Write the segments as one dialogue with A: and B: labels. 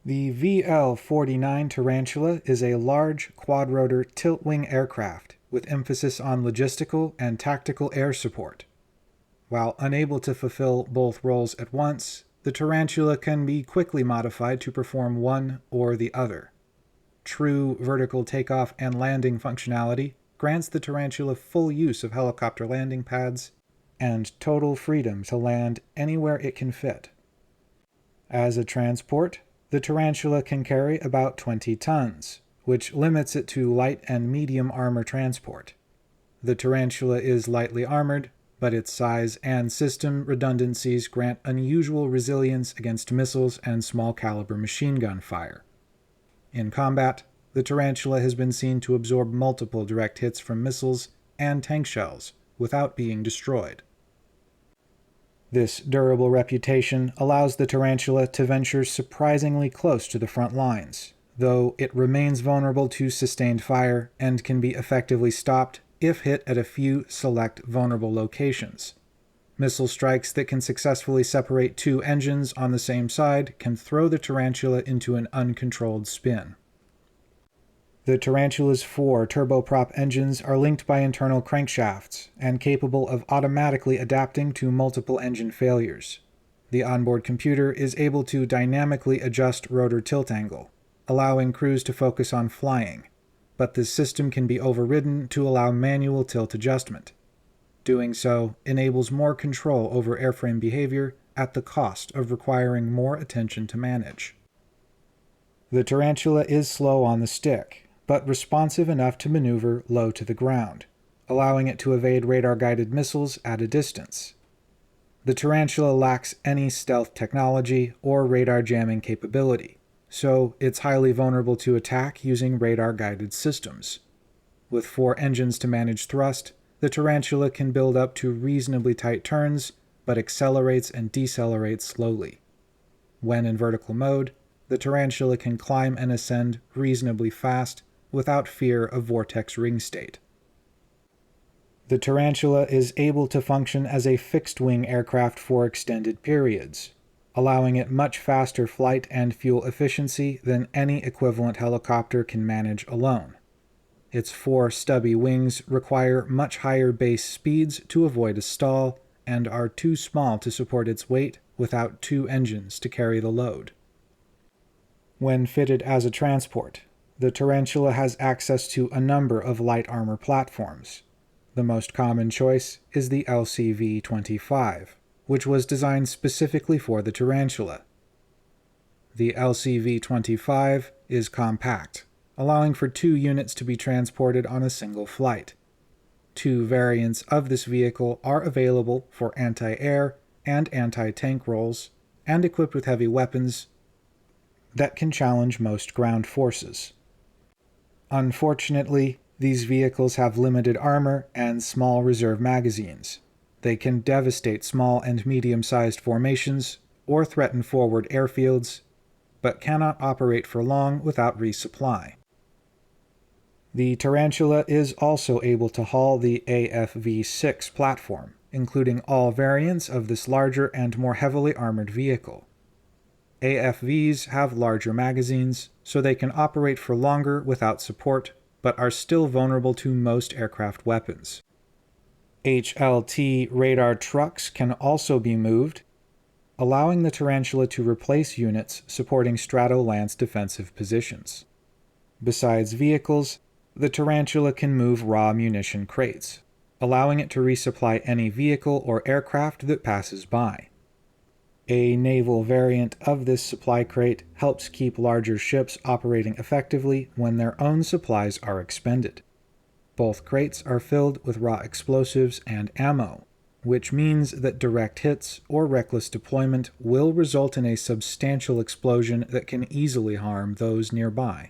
A: The VL-49 Tarantula is a large quadrotor tiltwing aircraft with emphasis on logistical and tactical air support. While unable to fulfill both roles at once, the Tarantula can be quickly modified to perform one or the other. True vertical takeoff and landing functionality grants the Tarantula full use of helicopter landing pads and total freedom to land anywhere it can fit. As a transport, the Tarantula can carry about 20 tons, which limits it to light and medium armor transport. The Tarantula is lightly armored, but its size and system redundancies grant unusual resilience against missiles and small caliber machine gun fire. In combat, the Tarantula has been seen to absorb multiple direct hits from missiles and tank shells without being destroyed. This durable reputation allows the Tarantula to venture surprisingly close to the front lines, though it remains vulnerable to sustained fire and can be effectively stopped if hit at a few select vulnerable locations. Missile strikes that can successfully separate two engines on the same side can throw the Tarantula into an uncontrolled spin. The Tarantula's 4 turboprop engines are linked by internal crankshafts and capable of automatically adapting to multiple engine failures. The onboard computer is able to dynamically adjust rotor tilt angle, allowing crews to focus on flying, but this system can be overridden to allow manual tilt adjustment. Doing so enables more control over airframe behavior at the cost of requiring more attention to manage. The Tarantula is slow on the stick, but responsive enough to maneuver low to the ground, allowing it to evade radar-guided missiles at a distance. The Tarantula lacks any stealth technology or radar jamming capability, so it's highly vulnerable to attack using radar-guided systems. With 4 engines to manage thrust, the Tarantula can build up to reasonably tight turns, but accelerates and decelerates slowly. When in vertical mode, the Tarantula can climb and ascend reasonably fast without fear of vortex ring state. The Tarantula is able to function as a fixed-wing aircraft for extended periods, allowing it much faster flight and fuel efficiency than any equivalent helicopter can manage alone. Its 4 stubby wings require much higher base speeds to avoid a stall and are too small to support its weight without 2 engines to carry the load. When fitted as a transport, the Tarantula has access to a number of light armor platforms. The most common choice is the LCV-25, which was designed specifically for the Tarantula. The LCV-25 is compact, allowing for 2 units to be transported on a single flight. 2 variants of this vehicle are available for anti-air and anti-tank roles, and equipped with heavy weapons that can challenge most ground forces. Unfortunately, these vehicles have limited armor and small reserve magazines. They can devastate small and medium-sized formations or threaten forward airfields, but cannot operate for long without resupply. The Tarantula is also able to haul the AFV-6 platform, including all variants of this larger and more heavily armored vehicle. AFVs have larger magazines, so they can operate for longer without support, but are still vulnerable to most aircraft weapons. HLT radar trucks can also be moved, allowing the Tarantula to replace units supporting Strato-Lance defensive positions. Besides vehicles, the Tarantula can move raw munition crates, allowing it to resupply any vehicle or aircraft that passes by. A naval variant of this supply crate helps keep larger ships operating effectively when their own supplies are expended. Both crates are filled with raw explosives and ammo, which means that direct hits or reckless deployment will result in a substantial explosion that can easily harm those nearby.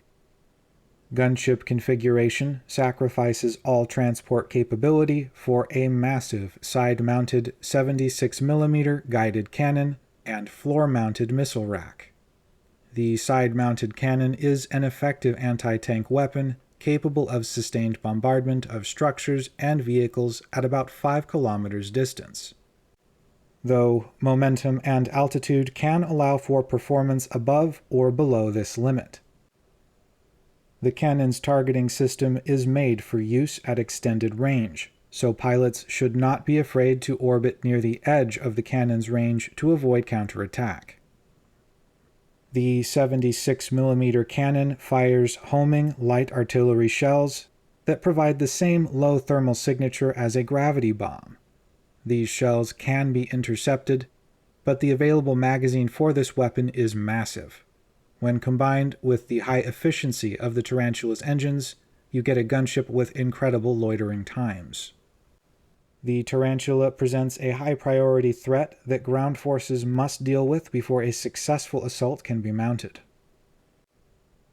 A: Gunship configuration sacrifices all transport capability for a massive side-mounted 76mm guided cannon and floor-mounted missile rack. The side-mounted cannon is an effective anti-tank weapon capable of sustained bombardment of structures and vehicles at about 5 kilometers distance. though momentum and altitude can allow for performance above or below this limit. The cannon's targeting system is made for use at extended range, so pilots should not be afraid to orbit near the edge of the cannon's range to avoid counterattack. The 76mm cannon fires homing light artillery shells that provide the same low thermal signature as a gravity bomb. These shells can be intercepted, but the available magazine for this weapon is massive. When combined with the high efficiency of the Tarantula's engines, you get a gunship with incredible loitering times. The Tarantula presents a high-priority threat that ground forces must deal with before a successful assault can be mounted.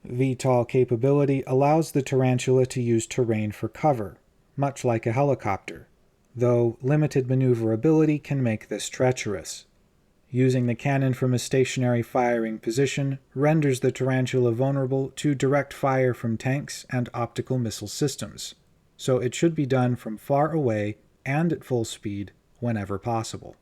A: VTOL capability allows the Tarantula to use terrain for cover, much like a helicopter, though limited maneuverability can make this treacherous. Using the cannon from a stationary firing position renders the Tarantula vulnerable to direct fire from tanks and optical missile systems, so it should be done from far away and at full speed whenever possible.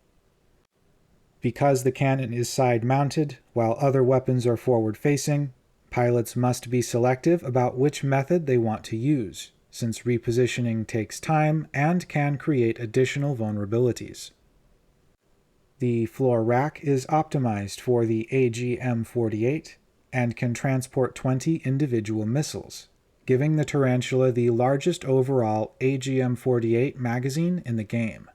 A: Because the cannon is side-mounted, while other weapons are forward-facing, pilots must be selective about which method they want to use, since repositioning takes time and can create additional vulnerabilities. The floor rack is optimized for the AGM-48 and can transport 20 individual missiles, giving the Tarantula the largest overall AGM-48 magazine in the game.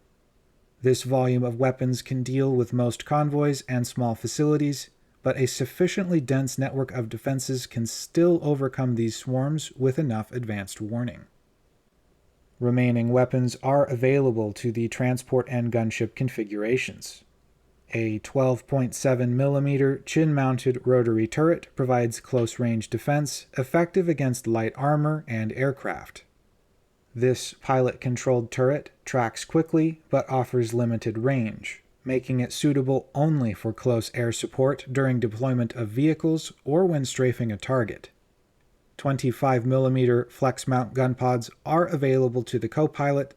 A: This volume of weapons can deal with most convoys and small facilities, but a sufficiently dense network of defenses can still overcome these swarms with enough advanced warning. Remaining weapons are available to the transport and gunship configurations. A 12.7mm chin-mounted rotary turret provides close-range defense effective against light armor and aircraft. This pilot-controlled turret tracks quickly but offers limited range, making it suitable only for close air support during deployment of vehicles or when strafing a target. 25mm flex-mount gun pods are available to the co-pilot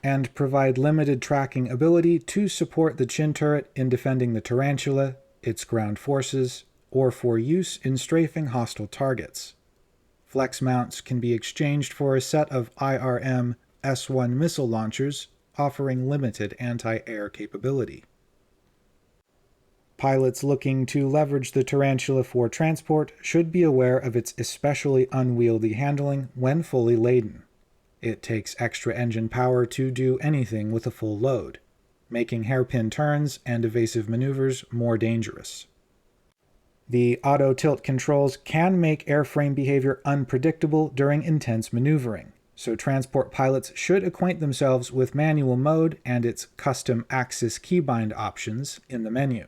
A: and provide limited tracking ability to support the chin turret in defending the Tarantula, its ground forces, or for use in strafing hostile targets. Flex mounts can be exchanged for a set of IRM S-1 missile launchers, offering limited anti-air capability. Pilots looking to leverage the Tarantula for transport should be aware of its especially unwieldy handling when fully laden. It takes extra engine power to do anything with a full load, making hairpin turns and evasive maneuvers more dangerous. The auto tilt controls can make airframe behavior unpredictable during intense maneuvering, so transport pilots should acquaint themselves with manual mode and its custom axis keybind options in the menu.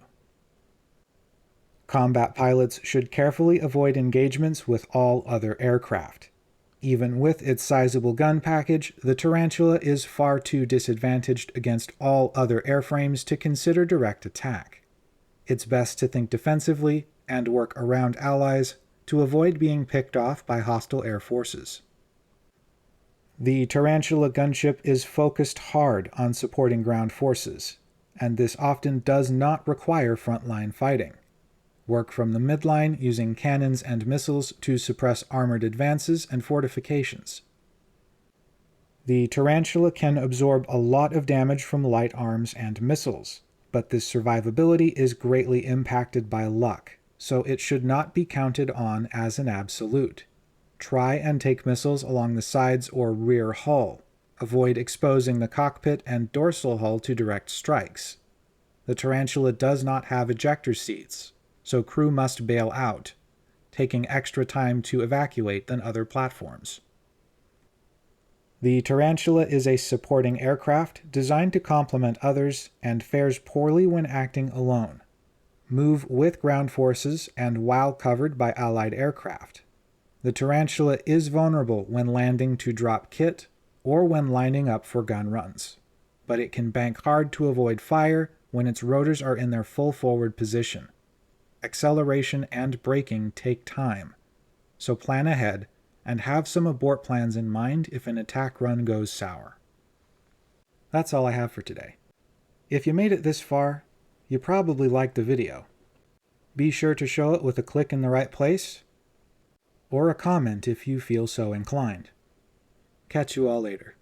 A: Combat pilots should carefully avoid engagements with all other aircraft. Even with its sizable gun package, the Tarantula is far too disadvantaged against all other airframes to consider direct attack. It's best to think defensively and work around allies to avoid being picked off by hostile air forces. The Tarantula gunship is focused hard on supporting ground forces, and this often does not require frontline fighting. Work from the midline using cannons and missiles to suppress armored advances and fortifications. The Tarantula can absorb a lot of damage from light arms and missiles, but this survivability is greatly impacted by luck, so it should not be counted on as an absolute. Try and take missiles along the sides or rear hull. Avoid exposing the cockpit and dorsal hull to direct strikes. The Tarantula does not have ejector seats, so crew must bail out, taking extra time to evacuate than other platforms. The Tarantula is a supporting aircraft designed to complement others and fares poorly when acting alone. Move with ground forces and while covered by Allied aircraft. The Tarantula is vulnerable when landing to drop kit or when lining up for gun runs, but it can bank hard to avoid fire when its rotors are in their full forward position. Acceleration and braking take time, so plan ahead and have some abort plans in mind if an attack run goes sour. That's all I have for today. If you made it this far, you probably liked the video. Be sure to show it with a click in the right place, or a comment if you feel so inclined. Catch you all later.